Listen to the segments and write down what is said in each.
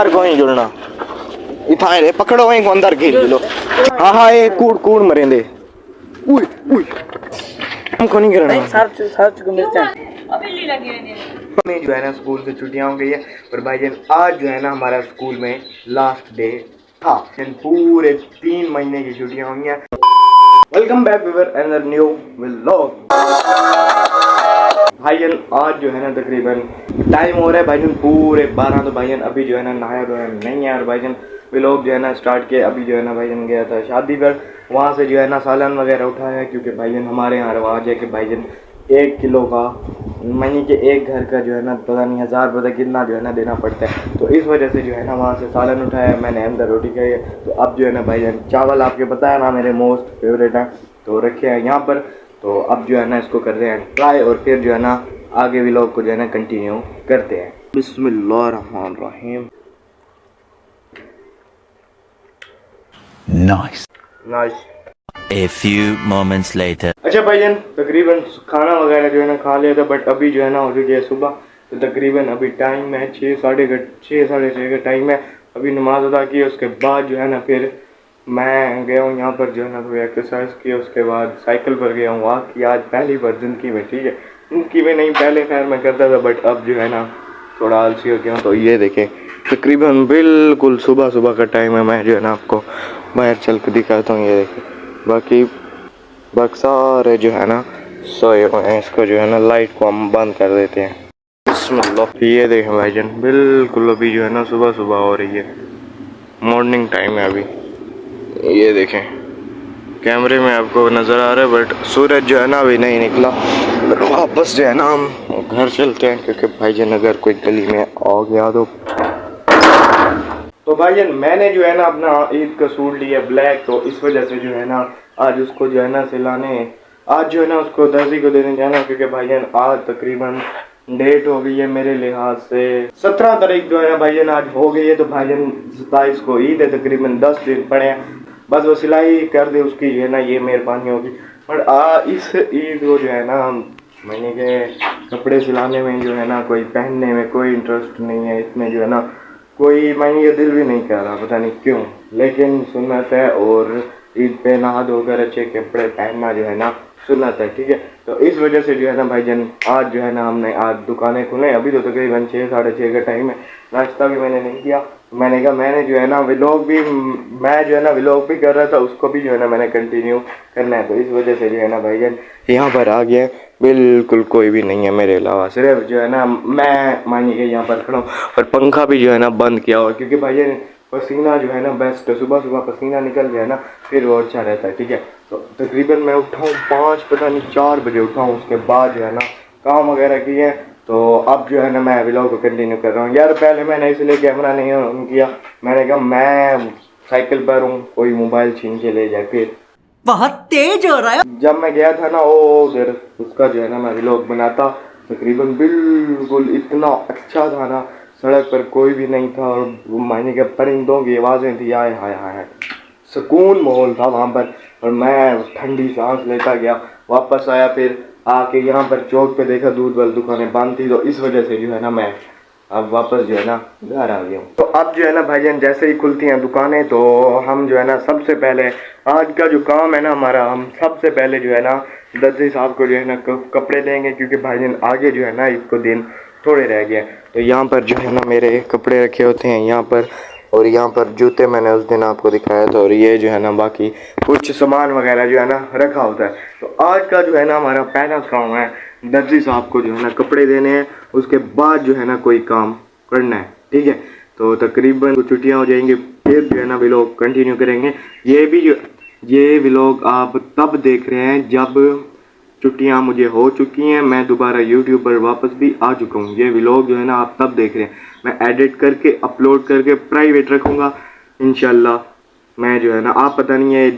अंदर को ही जुड़ना इथा रे पकड़ो वहीं को अंदर घेर लो। हाँ हाँ ये कूड़ कूड़ मरेंदे। उई उई हमको नहीं गिरना। सर्च को मिर्चा अभी लगी हुई है। हमें जो है ना स्कूल से छुट्टियां हो गई है और भाईजान आज जो है ना हमारा स्कूल में लास्ट डे था। पूरे 3 महीने की छुट्टियां हुई हैं। Welcome back with another new vlog. भाईजान आज जो है ना तकरीबन टाइम हो रहा है भाईजान पूरे 12। तो भाईजान अभी जो है ना नहाया धोया नहीं है और भाईजान व्लॉग जो है ना स्टार्ट किया। अभी जो है ना भाईजान गया था शादी पर, वहाँ से जो है ना सालन वगैरह उठाया क्योंकि भाईजान हमारे यहाँ रवाज है कि भाईजान 1 किलो का महीने के एक घर का जो है ना पता नहीं 1000 पता कितना जो है ना देना पड़ता है। तो इस वजह से जो है ना वहाँ से सालन उठाया, मैंने अंदर रोटी खाई है। तो अब जो है ना भाईजान चावल आपके पता है ना मेरे मोस्ट फेवरेट हैं तो रखे हैं यहाँ पर। तो अब जो है ना इसको कर रहे हैं ट्राई और फिर जो है ना आगे व्लॉग को जो है ना कंटिन्यू करते हैं। बिस्मिल्लाहिर्रहमानिर्रहीम। Nice nice. A few moments later. अच्छा भाईजान तकरीबन खाना वगैरह जो है ना खा लिया था बट अभी जो है ना हो चुकी है सुबह। तो तकरीबन अभी टाइम है 6 साढ़े 6 का टाइम है। अभी नमाज अदा की उसके बाद जो है ना फिर मैं गया हूँ यहाँ पर जो है ना थोड़ी एक्सरसाइज की। उसके बाद साइकिल पर गया हूँ वॉक की आज पहली बार ज़िंदगी में। ठीक है ज़िंदगी में नहीं पहले खैर मैं करता था बट अब जो है ना थोड़ा आलसी हो गया हूँ। तो ये देखें तकरीबन बिल्कुल सुबह सुबह का टाइम है। मैं जो है ना आपको बाहर चल के दिखाता हूँ। ये देखें बाकी सारे जो है ना सोए हुए हैं। इसको जो है ना लाइट को हम बंद कर देते हैं। बिस्मिल्लाह। ये देखें भाईजान बिल्कुल अभी जो है ना सुबह सुबह हो रही है, मॉर्निंग टाइम है अभी। ये देखें कैमरे में आपको नज़र आ रहा है बट सूरज जो है ना अभी नहीं निकला। वापस जो है ना हम घर चलते हैं क्योंकि भाईजान अगर कोई गली में आ गया तो भाईजान मैंने जो है ना अपना ईद का सूट लिया ब्लैक। तो इस वजह से जो है ना आज उसको जो है ना सिलाने आज जो है ना उसको दर्जी को देने जाना क्योंकि भाईजान आज तकरीबन डेट हो गई है मेरे लिहाज से 17 तारीख जो है ना भाईजान आज हो गई है। तो भाईजान 27 को ईद है, तकरीबन 10 दिन पड़े हैं। बस वो सिलाई कर दे उसकी जो है ना ये मेहरबानी होगी। पर इस ईद को जो है ना मैंने के कपड़े सिलाने में जो है ना कोई पहनने में कोई इंटरेस्ट नहीं है। इसमें जो है ना कोई मैंने ये दिल भी नहीं कर रहा पता नहीं क्यों, लेकिन सुन्नत है और ईद पे नहा धोकर अच्छे कपड़े पहनना जो है ना सुन्नत है। ठीक है तो इस वजह से जो है ना भाईजान आज जो है ना हमने आज दुकानें खुले। अभी तो तकरीबन 6 साढ़े 6 का टाइम है। नाश्ता भी मैंने नहीं किया। मैंने कहा मैंने जो है ना व्लॉग भी मैं जो है ना व्लॉग भी कर रहा था उसको भी जो है ना मैंने कंटिन्यू करना है। तो इस वजह से जो है ना भाईजान यहाँ पर आ गया। बिल्कुल कोई भी नहीं है मेरे अलावा, सिर्फ जो है ना मैं मानिए यहाँ पर खड़ा हूँ और पंखा भी जो है ना बंद किया हुआ क्योंकि भाईजान पसीना जो है ना बेस्ट है। सुबह सुबह पसीना निकल जाए ना फिर वो अच्छा रहता है। ठीक है तो तकरीबन मैं उठा हूँ 5 पता नहीं 4 बजे उठा हूँ। उसके बाद जो है ना काम वगैरह किए। तो अब जो है ना मैं व्लॉग को कंटिन्यू कर रहा हूँ। यार पहले मैंने इसलिए कैमरा नहीं ऑन किया, मैंने कहा मैं साइकिल पर हूँ कोई मोबाइल छीन के ले जाए। फिर बहुत तेज हो रहा है। जब मैं गया था ना वो उधर उसका जो है ना मैं व्लॉग बनाता तकरीबन बिल्कुल इतना अच्छा था ना, सड़क पर कोई भी नहीं था और मायने के परिंदों की आवाज़ें थी। आए हाय हाय सुकून माहौल था वहाँ पर और मैं ठंडी सांस लेता गया। वापस आया फिर आके यहाँ पर चौक पे देखा दूध वाली दुकानें बंद थी। तो इस वजह से जो है ना मैं अब वापस जो है ना घर आ गया हूँ। तो अब जो है ना भाईजान जैसे ही खुलती हैं दुकानें तो हम जो है ना सबसे पहले आज का जो काम है ना हमारा, हम सबसे पहले जो है ना दर्जी साहब को जो है ना कपड़े देंगे क्योंकि भाईजान आगे जो है ना इसको दिन थोड़े रह गए। तो यहाँ पर जो है ना मेरे कपड़े रखे होते हैं यहाँ पर और यहाँ पर जूते मैंने उस दिन आपको दिखाया था और ये जो है ना बाकी कुछ सामान वगैरह जो है ना रखा होता है। तो आज का जो है ना हमारा पहला काम है दर्जी साहब को जो है ना कपड़े देने हैं। उसके बाद जो है ना कोई काम करना है। ठीक है तो तकरीबन कुछ छुट्टियाँ हो जाएंगी फिर जो है ना व्लॉग कंटिन्यू करेंगे। ये व्लॉग आप तब देख रहे हैं जब छुट्टियाँ मुझे हो चुकी हैं, मैं दोबारा यूट्यूब पर वापस भी आ चुका हूँ। ये व्लॉग जो है ना आप तब देख रहे हैं, मैं एडिट करके अपलोड करके प्राइवेट रखूँगा इंशाल्लाह। मैं जो है ना आप पता नहीं है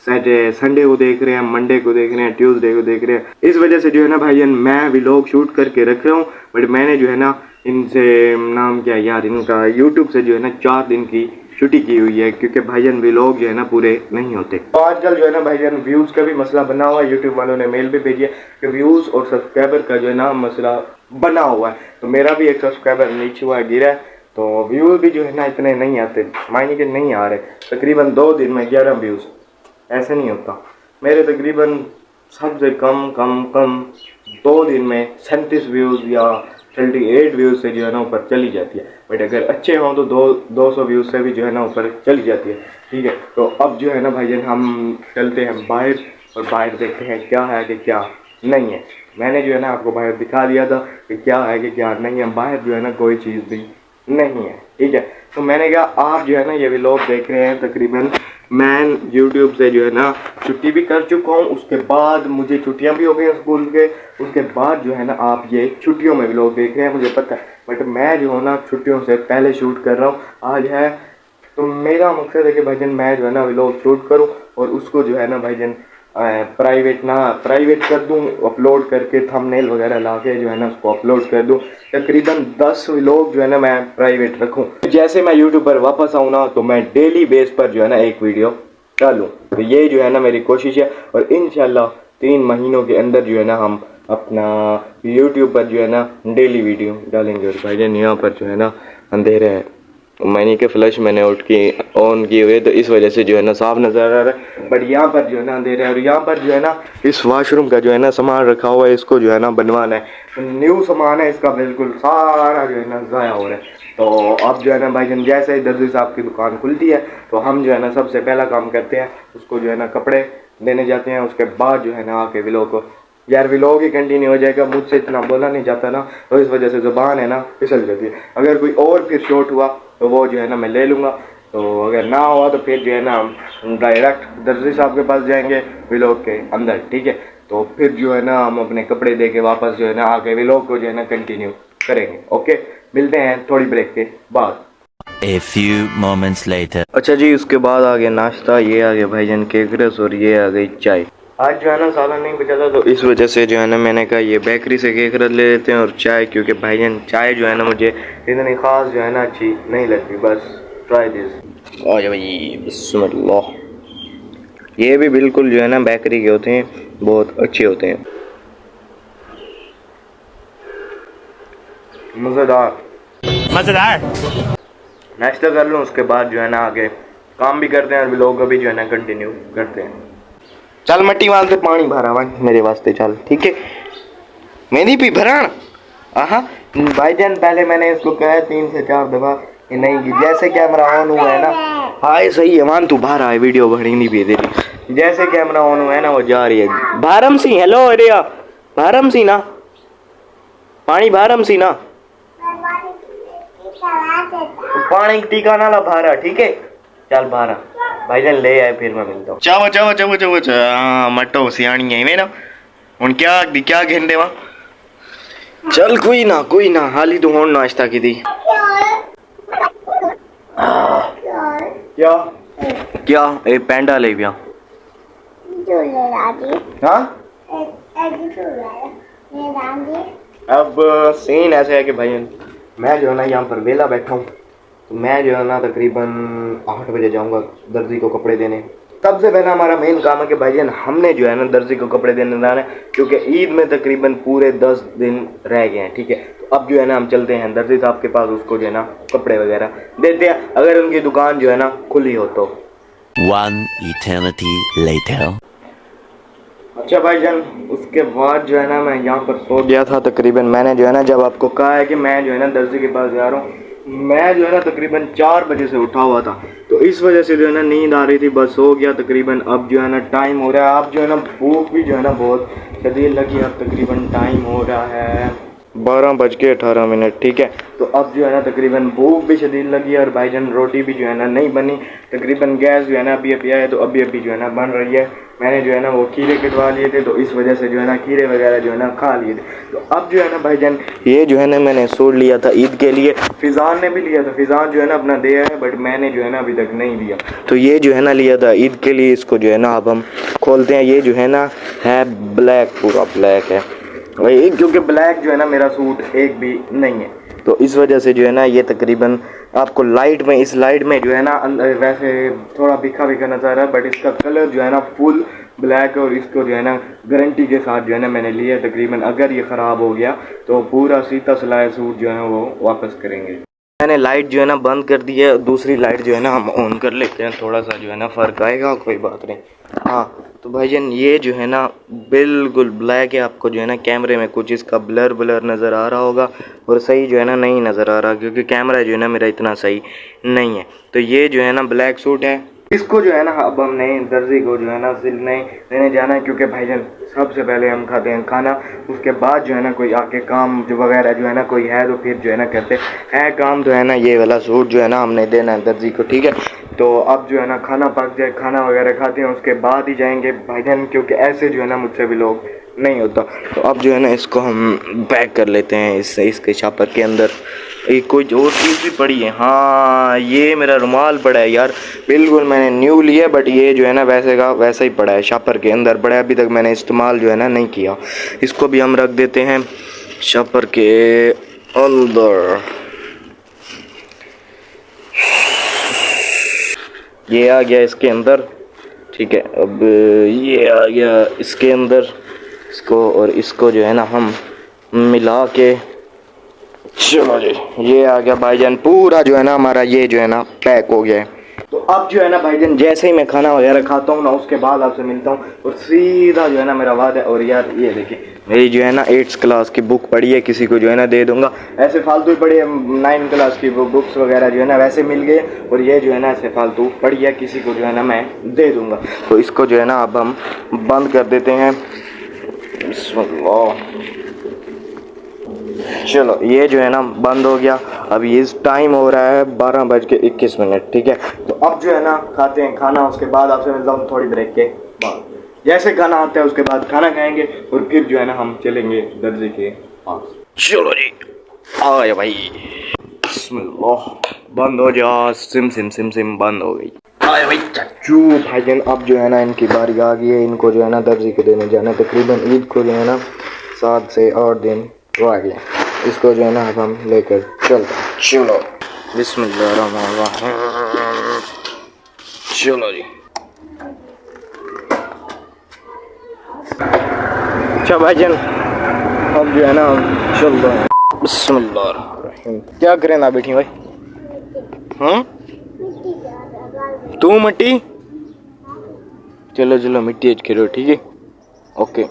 सैटरडे संडे को देख रहे हैं, मंडे को देख रहे हैं, ट्यूसडे को देख रहे हैं। इस वजह से जो है ना भाईजान मैं व्लॉग शूट करके रख रहा हूँ बट मैंने जो है ना इनसे नाम क्या यार इनका यूट्यूब से जो है ना 4 दिन की छुट्टी की हुई है क्योंकि भाईजान व्लॉग जो है ना पूरे नहीं होते। तो आजकल जो है ना भाईजान व्यूज़ का भी मसला बना हुआ है। यूट्यूब वालों ने मेल भी भेजी है कि व्यूज़ और सब्सक्राइबर का जो है ना मसला बना हुआ है। तो मेरा भी एक सब्सक्राइबर नीचे हुआ गिरा है तो व्यूज़ भी जो है ना इतने नहीं आते, मायने के नहीं आ रहे। तकरीबन 2 दिन में 11 व्यूज़, ऐसे नहीं होता। मेरे तकरीबन सबसे कम 2 दिन में 37 व्यूज़ या 38 व्यूज़ से जो है ना ऊपर चली जाती है। बट अगर अच्छे हों तो 200 व्यूज़ से भी जो है ना ऊपर चली जाती है। ठीक है, तो अब जो है ना भाईजान हम चलते हैं बाहर और बाहर देखते हैं क्या है कि क्या नहीं है। मैंने जो है ना आपको बाहर दिखा दिया था कि क्या है कि क्या नहीं है। बाहर जो है ना कोई चीज़ भी नहीं है। ठीक है, तो मैंने कहा आप जो है ना ये भी लोग देख रहे हैं। तकरीबन मैं यूट्यूब से जो है ना छुट्टी भी कर चुका हूँ, उसके बाद मुझे छुट्टियाँ भी हो गई स्कूल के। उसके बाद जो है ना आप ये छुट्टियों में भी लोग देख रहे हैं, मुझे पता है। बट मैं जो है ना छुट्टियों से पहले शूट कर रहा हूँ। आज है तो मेरा मकसद है कि भाईजान मैं जो है ना व्लॉग शूट करूँ और उसको जो है ना भाईजान प्राइवेट कर दूं, अपलोड करके थंबनेल वगैरह ला के जो है ना उसको अपलोड कर दूं। तकरीबन 10 व्लॉग जो है ना मैं प्राइवेट रखूं। जैसे मैं यूट्यूब पर वापस आऊँ ना तो मैं डेली बेस पर जो है ना एक वीडियो डालूं। तो ये जो है ना मेरी कोशिश है और इंशाल्लाह 3 महीनों के अंदर जो है ना हम अपना यूट्यूब पर जो है ना डेली वीडियो डालेंगे। और भाईजान यहाँ पर जो है ना अंधेरे है, मैंने के फ्लैश मैंने ऑन किए हुए तो इस वजह से जो है ना साफ नज़र आ रहा है। बट यहाँ पर जो है ना अंधेरा है। और यहाँ पर जो है ना इस वॉशरूम का जो है ना सामान रखा हुआ है, इसको जो है ना बनवाना है। न्यू सामान है इसका, बिल्कुल सारा जो है ना ज़ाया हो रहा है। तो अब जो है ना भाईजान जैसे ही दर्जी साहब की दुकान खुलती है तो हम जो है ना सबसे पहला काम करते हैं, उसको जो है ना कपड़े देने जाते हैं। उसके बाद जो है ना आके व्लॉग को यार व्लॉग ही कंटिन्यू हो जाएगा। मुझसे इतना बोला नहीं जाता ना, तो इस वजह से ज़ुबान है ना फिसल जाती है। अगर कोई और फिर शॉर्ट हुआ तो वो जो है ना मैं ले लूँगा। तो अगर ना हुआ तो फिर जो है ना हम डायरेक्ट दर्जी साहब के पास जाएंगे व्लॉग के अंदर। ठीक है, तो फिर जो है ना हम अपने कपड़े दे के वापस जो है ना आके व्लॉग को जो है ना कंटिन्यू करेंगे। ओके, मिलते हैं थोड़ी ब्रेक के बाद। A few moments later. अच्छा जी, उसके बाद आ गया नाश्ता, ये आ गया भाईजान केक रस और ये आ गई चाय। आज जो है ना सालन नहीं बचा था तो इस वजह से जो है ना मैंने कहा ये बेकरी से केक रस ले लेते हैं और चाय, क्योंकि भाईजान चाय जो है ना मुझे इतनी ख़ास जो है ना अच्छी नहीं लगती। बस ट्राई दिस। आ जाओ भाई, बिस्मिल्लाह। ये भी बिल्कुल जो है ना बेकरी के होते हैं, बहुत अच्छे होते हैं, मज़ेदार। नाश्ता कर लूँ, उसके बाद जो है ना आगे काम भी करते हैं और व्लॉग को भी जो है ना कंटिन्यू करते हैं। चल मट्टी वाल से पानी भरा हुआ मेरे वास्ते, चल ठीक है। मेरी भी भरान आहा भाईजान, पहले मैंने इसको कहा 3 से 4 दफ़ा कि नहीं की। जैसे कैमरा ऑन हुआ है ना, हाँ सही है मान, तू बाहर आए वीडियो बड़ी नहीं भी दे रही। जैसे कैमरा ऑन हुआ है ना वो जा रही है। भारम सी हेलो अरिया, भारम सी ना पानी, भारम सी ना पानी टीका ना ला भारा। ठीक है, चल भारा भाईजान ले आए, फिर मैं मिलता हूँ। चावो चावो चावो चावो हाँ मटो सियाणी है वे ना हूँ क्या कहते वहाँ। चल कोई ना हाली तू हूँ नाश्ता की थी। क्या ए पैंडा ले पिया हाँ। अब सीन ऐसे है कि भाई मैं जो है ना यहाँ पर वेला बैठा हूँ, तो मैं जो है ना तकरीबन 8 बजे जाऊँगा दर्जी को कपड़े देने। सबसे पहला हमारा मेन काम है कि भाईजान हमने जो है ना दर्जी को कपड़े देने जाना है, क्योंकि ईद में तकरीबन पूरे 10 दिन रह गए हैं। ठीक है, तो अब जो है ना हम चलते हैं दर्जी साहब के पास, उसको जो है ना कपड़े वगैरह देते हैं, अगर उनकी दुकान जो है ना खुली हो तो। 1 eternity later. अच्छा भाईजान, उसके बाद जो है ना मैं यहाँ पर सो गया था तकरीबन। मैंने जो है ना जब आपको कहा है कि मैं जो है ना दर्जी के पास जा रहा हूँ, मैं जो है ना तकरीबन 4 बजे से उठा हुआ था, तो इस वजह से जो है ना नींद आ रही थी, बस सो गया तकरीबन। अब जो है ना टाइम हो रहा है, अब जो है ना भूख भी जो है ना बहुत शदीद लगी। अब तकरीबन टाइम हो रहा है 12:18। ठीक है, तो अब जो है ना तकरीबन भूख भी शदीद लगी है और भाईजान रोटी भी जो है ना नहीं बनी। तकरीबन गैस जो है ना अभी आया, तो अभी जो है ना बन रही है। मैंने जो है ना वो खीरे कटवा लिए थे, तो इस वजह से जो है ना खीरे वगैरह जो है ना खा लिए थे। तो अब जो है ना भाईजान ये जो है ना मैंने सूट लिया था ईद के लिए, फिजान ने भी लिया था। फिजान जो है ना अपना दिया है, बट मैंने जो है ना अभी तक नहीं लिया। तो ये जो है ना लिया था ईद के लिए, इसको जो है ना अब हम खोलते हैं। ये जो है ना है ब्लैक, पूरा ब्लैक है भाई, क्योंकि ब्लैक जो है ना मेरा सूट एक भी नहीं है, तो इस वजह से जो है ना ये तकरीबन आपको लाइट में, इस लाइट में जो है ना वैसे थोड़ा बिखा नज़र आ रहा है, बट इसका कलर जो है ना फुल ब्लैक है। और इसको जो है ना गारंटी के साथ जो है ना मैंने लिया तकरीबन। अगर ये ख़राब हो गया तो पूरा सीता सिलाया सूट जो है वो वापस करेंगे। मैंने लाइट जो है ना बंद कर दी है, दूसरी लाइट जो है ना हम ऑन कर लेते हैं, थोड़ा सा जो है ना फ़र्क आएगा, कोई बात नहीं। हाँ तो भाईजान ये जो है ना बिल्कुल ब्लैक है, आपको जो है ना कैमरे में कुछ इसका ब्लर नज़र आ रहा होगा और सही जो है ना नहीं नज़र आ रहा, क्योंकि कैमरा जो है ना मेरा इतना सही नहीं है। तो ये जो है ना ब्लैक सूट है, इसको जो है ना अब हम नए दर्जी को जो है ना सिलने देने जाना है, क्योंकि भाईजान सबसे पहले हम खाते हैं खाना, उसके बाद जो है ना कोई आके काम जो वगैरह जो है ना कोई है तो फिर जो है ना करते हैं काम। तो है ना ये वाला सूट जो है ना हमने देना है दर्जी को, ठीक है। तो अब जो है ना खाना पक जाए, खाना वगैरह खाते हैं, उसके बाद ही जाएंगे भाईजान, क्योंकि ऐसे जो है ना मुझसे भी लोग नहीं होता। तो अब जो है ना इसको हम पैक कर लेते हैं इसके शॉपर के अंदर। एक कोई और चीज़ भी पड़ी है, हाँ ये मेरा रुमाल पड़ा है यार, बिल्कुल मैंने न्यू लिया, बट ये जो है ना वैसे का वैसा ही पड़ा है, शॉपर के अंदर पड़ा है, अभी तक मैंने इस्तेमाल जो है ना नहीं किया। इसको भी हम रख देते हैं शॉपर के अंदर। ये आ गया इसके अंदर, ठीक है। अब ये आ गया इसके अंदर, इसको और इसको जो है ना हम मिला के, चलो जी ये आ गया भाईजान, पूरा जो है ना हमारा ये जो है ना पैक हो गया है। तो अब जो है ना भाईजान जैसे ही मैं खाना वगैरह खाता हूँ ना, उसके बाद आपसे मिलता हूँ और सीधा जो है ना मेरा वादा है। और यार ये देखिए मेरी जो है ना 8th क्लास की बुक पड़ी है, किसी को जो है ना दे दूंगा, ऐसे फालतू ही पड़ी है। 9th क्लास की बुक्स वगैरह जो है ना वैसे मिल गए, और ये जो है ना ऐसे फालतू पड़ी है, किसी को जो है ना मैं दे दूंगा। तो इसको जो है ना अब हम बंद कर देते हैं। चलो ये जो है ना बंद हो गया। अभी इस टाइम हो रहा है 12:21, ठीक है। तो अब जो है ना खाते हैं खाना, उसके बाद आपसे मिलता हूँ थोड़ी ब्रेक के बाद। जैसे खाना आता है उसके बाद खाना खाएंगे और फिर जो है ना हम चलेंगे दर्जी के पास। चलो जी आए भाई, बिस्मिल्लाह, बंद हो जा, सिम सिम सिम सिम बंद हो गई। आए भाई चाचू भाईजान, अब जो है ना इनकी बारी आ गई है, इनको जो है ना दर्जी को देने जाना है। तकरीबन ईद को जो है ना 7 से 8 दिन आ गया, इसको जो है ना अब हम लेकर चलते हैं। चलो बिस्मिल्लाहिर्रहमानिर्रहीम, चलो जी। अच्छा भाईजान अब जो है ना चल रहे हैं। बिस्मिल्लाहिर्रहमानिर्रहीम, क्या करें ना बैठी भाई? हाँ तू मिट्टी, चलो चलो मिट्टी एज करो, ठीक है ओके।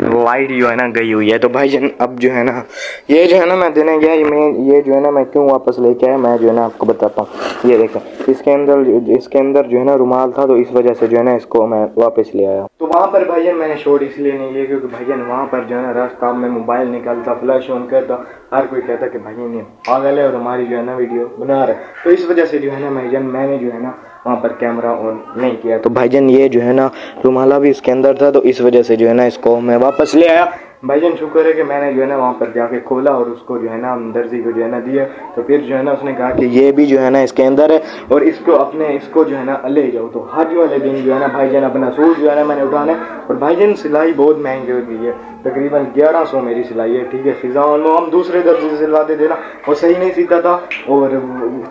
लाइट जो है ना गई हुई है, तो भाईजान अब जो है ना ये जो है ना मैं देने गया, ये जो है ना मैं क्यों वापस लेके आया, मैं जो है ना आपको बताता हूँ। ये देखो इसके अंदर जो है ना रुमाल था, तो इस वजह से जो है ना इसको मैं वापस ले आया। तो वहाँ पर भाईजान मैंने शॉट इसलिए नहीं लिया क्योंकि भाईजान वहाँ पर जो है ना रास्ता में मोबाइल निकलता, फ्लैश ऑन करता, हर कोई कहता कि भाईजान ये पागल है और हमारी जो है ना वीडियो बना रहा है। तो इस वजह से जो है ना भाईजान मैंने जो है ना वहाँ पर कैमरा ऑन नहीं किया। तो भाईजान ये जो है ना रुमाला भी इसके अंदर था, तो इस वजह से जो है ना इसको मैं वापस ले आया। भाईजान शुक्र है कि मैंने जो है ना वहाँ पर जाके खोला और उसको जो है ना दर्जी को जो है ना दिया। तो फिर जो है ना उसने कहा कि ये भी जो है ना इसके अंदर है और इसको जो है ना ले जाओ। तो हज वाले दिन जो है ना भाईजान अपना सूट जो है ना मैंने उठाना है। और भाईजान सिलाई बहुत महंगी हो गई है, तकरीबन 1100 मेरी सिलाई है, ठीक है। फिजा हम दूसरे दर्जी से सिलवाते थे ना, वो सही नहीं सीता था और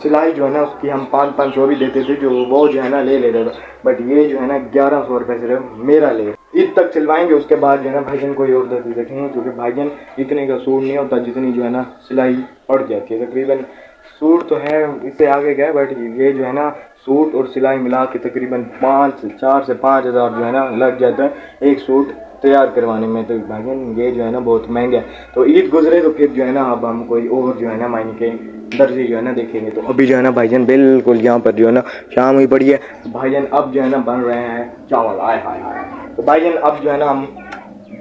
सिलाई जो है ना उसकी हम 500 भी देते थे, जो वो जो है ना ले लेता था। बट ये जो है ना 1100 रुपये सिर्फ मेरा ले। ईद तक सिलवाएंगे, उसके बाद जो है ना भाईजान कोई और दर्जी देखेंगे, क्योंकि भाईजान इतने का सूट नहीं होता जितनी जो है ना सिलाई पड़ जाती है। तकरीबन सूट तो है इससे आगे गए, बट ये जो है ना सूट और सिलाई मिला के तकरीबन 4 से 5 हज़ार जो है ना लग जाता है एक सूट तैयार करवाने में। तो भाईजान ये जो है ना बहुत महंगा है। तो ईद गुजरे तो फिर जो है ना अब हम कोई और जो है ना मायने के दर्जी जो है ना देखेंगे। तो अभी जो है ना भाईजान बिल्कुल यहाँ पर जो है ना शाम हुई पड़ी है। तो भाईजान अब जो है ना बन रहे हैं चावल, आए हाय हाय। तो भाईजान अब जो है ना हम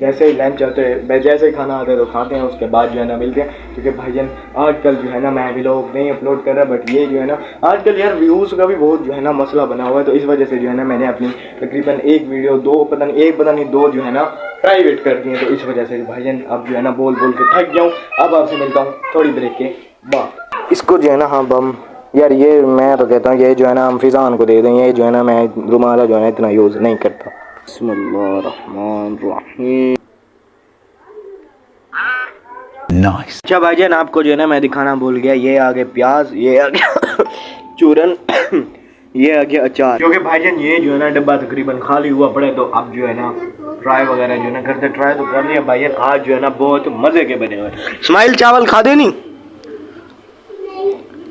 जैसे ही लंच आते हैं, जैसे ही खाना आता है तो खाते हैं, उसके बाद जो है ना मिलते हैं। क्योंकि भाईजान आजकल जो है ना मैं भी लोग नहीं अपलोड कर रहा, बट ये जो है ना आजकल यार व्यूज़ का भी बहुत जो है ना मसला बना हुआ है। तो इस वजह से जो है ना मैंने अपनी तकरीबन एक वीडियो दो पता नहीं दो जो है ना प्राइवेट कर दी है। तो इस वजह से भाईजान अब जो है ना बोल के थक गया हूँ। अब आपसे मिलता हूँ थोड़ी ब्रेक के बाद। इसको जो है ना हाँ बम यार, ये मैं तो कहता हूँ ये जो है ना हम फिजान को दे दें, ये जो है ना मैं रुमाला जो है ना इतना यूज़ नहीं करता। बिस्मिल्लाहिर्रहमानिर्रहीम। Nice. अच्छा भाईजान आपको जो है ना मैं दिखाना भूल गया, ये आ गए प्याज, ये आ गया चूरन, ये आ गया अचार। क्योंकि भाईजान ये जो है ना डब्बा तकरीबन खाली हुआ पड़े, तो अब जो है ना ट्राई वगैरह जो है ना करते, ट्राई तो कर लिया भाईजान। आज जो है ना बहुत मजे के बने हुए। स्माइल चावल खा दे नहीं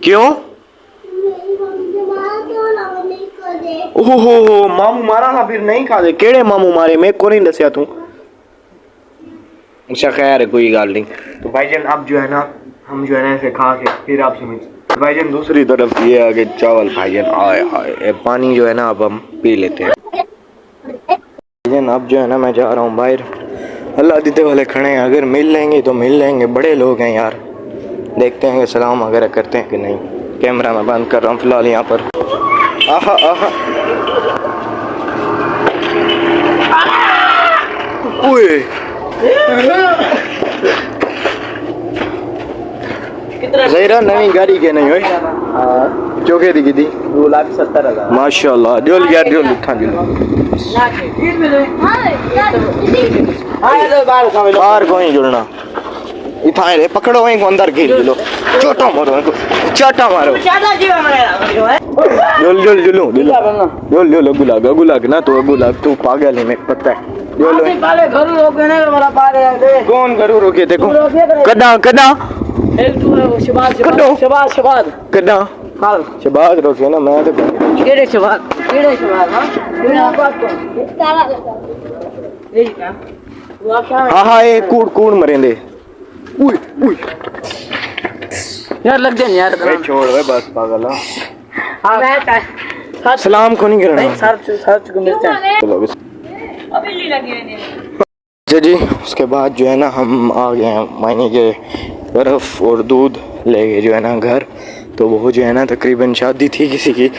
क्यों? ओहो मामू मारा ना फिर नहीं खा दे। केड़े मामू मारे? मैं को नहीं दसिया तू। अच्छा खैर है, कोई गाल नहीं। तो भाईजान अब जो है ना हम जो है ना इसे खा के फिर आपसे मिलते हैं। भाईजान दूसरी तरफ ये आगे चावल भाईजान आए हाय, पानी जो है ना अब हम पी लेते हैं। भाईजान अब जो है ना मैं जा रहा हूँ बाहर। अल्लाह देते वाले खड़े हैं, अगर मिल लेंगे तो मिल लेंगे। बड़े लोग हैं यार, देखते हैं कि सलाम वगैरह करते हैं कि नहीं। कैमरा मैं बंद कर रहा हूँ फिलहाल यहाँ पर। आहा आहा ओए ज़हीरा नवी गाड़ी के नहीं होई चौके दी किदी 2,70,000 माशाल्लाह जोल यार जोल था जोल बाहर कोई जुड़ना इथा रे पकड़ो वहीं को अंदर घेर लो छोटा मारो चाटा मारो जोल जोल जोलो जोल जोल गुलाग गुलाग ना तो गुलाग तू पागल है मैं पता है जोल कौन घरू रोके थे कदा कदा शबाज कदा हाल शबाज रोके ना मैं तो केड़े शबाज हां हाँ हाँ ये कूड़ कूड़ मरेंदे उई उई यार लग जाए यार अरे छोड़ वे बस पागल हां सलाम को नहीं करना सर्च को मिर्चा चलो बस अभी नहीं लगी मैंने अच्छा जी उसके बाद जो है ना हम आ गए हैं मायने के बर्फ़ और दूध ले गए जो है ना घर। तो वो जो है ना तकरीबन शादी थी किसी की,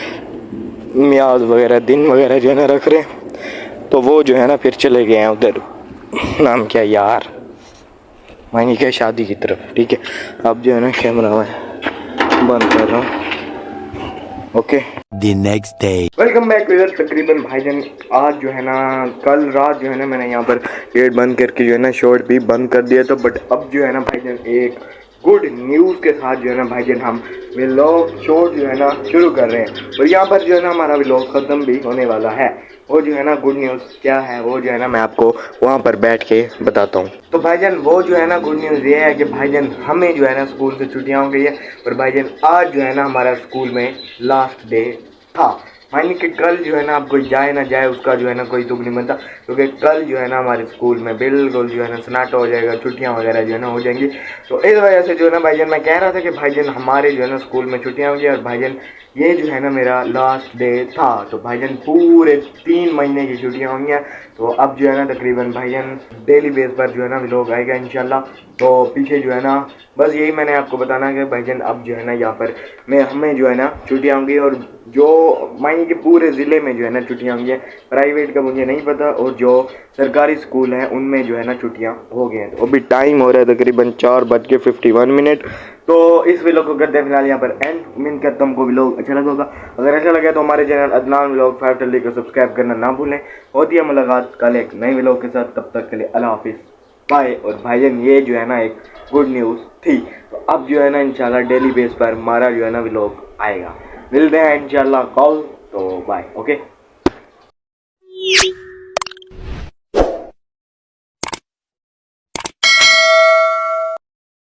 मियाज वगैरह दिन वगैरह जो है ना रख रहे हैं। तो वो जो है ना फिर चले गए हैं उधर, नाम क्या यार मायने क्या शादी की तरफ। ठीक है अब जो है ना कैमरा में बंद कर रहा हूँ। Okay The next day. Welcome back इधर। तकरीबन भाईजान आज जो है ना कल रात जो है ना मैंने यहाँ पर गेट बंद करके जो है ना शॉर्ट भी बंद कर दिया था। बट अब जो है ना भाईजान एक गुड न्यूज़ के साथ जो है ना भाईजान हम व्लॉग शॉर्ट जो है ना शुरू कर रहे हैं। और यहाँ पर जो है ना हमारा व्लॉग ख़त्म भी होने वाला है। वो जो है ना गुड न्यूज़ क्या है वो जो है ना मैं आपको वहाँ पर बैठ के बताता हूँ। तो भाईजान वो जो है ना गुड न्यूज़ ये है कि भाईजान हमें जो है ना स्कूल से छुट्टियाँ हो गई है। और भाईजान आज जो है ना हमारा स्कूल में लास्ट डे था। मानिए कि कल जो है ना आप कोई जाए ना जाए उसका जो है ना कोई दुख नहीं बनता, क्योंकि कल जो है ना हमारे स्कूल में बिल्कुल जो है ना सन्नाटा हो जाएगा, छुट्टियां वगैरह जो है ना हो जाएंगी। तो इस वजह से जो है ना भाईजान मैं कह रहा था कि भाईजान हमारे जो है ना स्कूल में छुट्टियां होंगी। और भाईजान ये जो है ना मेरा लास्ट डे था। तो भाईजान पूरे 3 महीने की छुट्टियां होंगी। तो अब जो है ना तकरीबन भाईजान डेली बेस पर जो है ना व्लॉग आएगा इंशाल्लाह। तो पीछे जो है ना बस यही मैंने आपको बताना कि भाईजान अब जो है ना यहाँ पर हमें जो है ना छुट्टियाँ होंगी। और जो मायने के पूरे ज़िले में जो है ना छुट्टियाँ होंगी, प्राइवेट का मुझे नहीं पता, और जो सरकारी स्कूल हैं उनमें जो है ना छुट्टियाँ हो गई हैं। तो अभी टाइम हो रहा है तकरीबन 4:51। तो इस व्लॉग को करते हैं फिलहाल यहाँ पर एंड। उम्मीद करता हूँ हमको व्लॉग अच्छा लगा होगा। अगर अच्छा लगा तो हमारे चैनल अदनान व्लॉग 5 को सब्सक्राइब करना ना भूलें। होती है मुलाकात कल एक नए व्लॉग के साथ, तब तक के लिए अल्लाह हाफिज़ बाय। और भाईजान ये जो है ना एक गुड न्यूज़ थी। तो अब जो है ना इंशाल्लाह डेली बेस पर हमारा जो है ना व्लॉग आएगा। मिलते हैं इंशाल्लाह कॉल। तो बाय ओके।